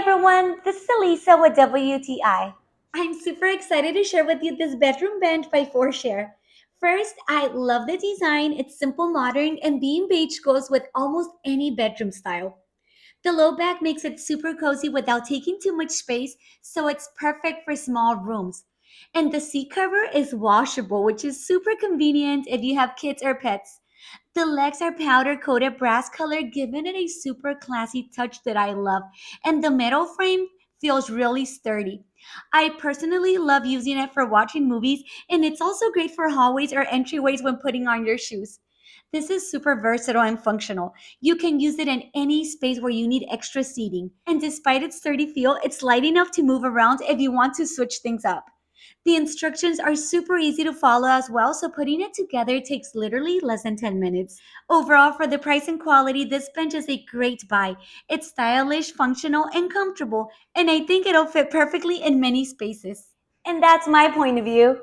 everyone, this is Elisa with WTI. I'm super excited to share with you this bedroom bench by Forshare. First, I love the design. It's simple, modern, and being beige goes with almost any bedroom style. The low back makes it super cozy without taking too much space, so it's perfect for small rooms. And the seat cover is washable, which is super convenient if you have kids or pets. The legs are powder coated brass color, giving it a super classy touch that I love. And the metal frame feels really sturdy. I personally love using it for watching movies, and it's also great for hallways or entryways when putting on your shoes. This is super versatile and functional. You can use it in any space where you need extra seating. And despite its sturdy feel, it's light enough to move around if you want to switch things up. The instructions are super easy to follow as well, so putting it together takes literally less than 10 minutes. Overall, for the price and quality, this bench is a great buy. It's stylish, functional, and comfortable, and I think it'll fit perfectly in many spaces. And that's my point of view.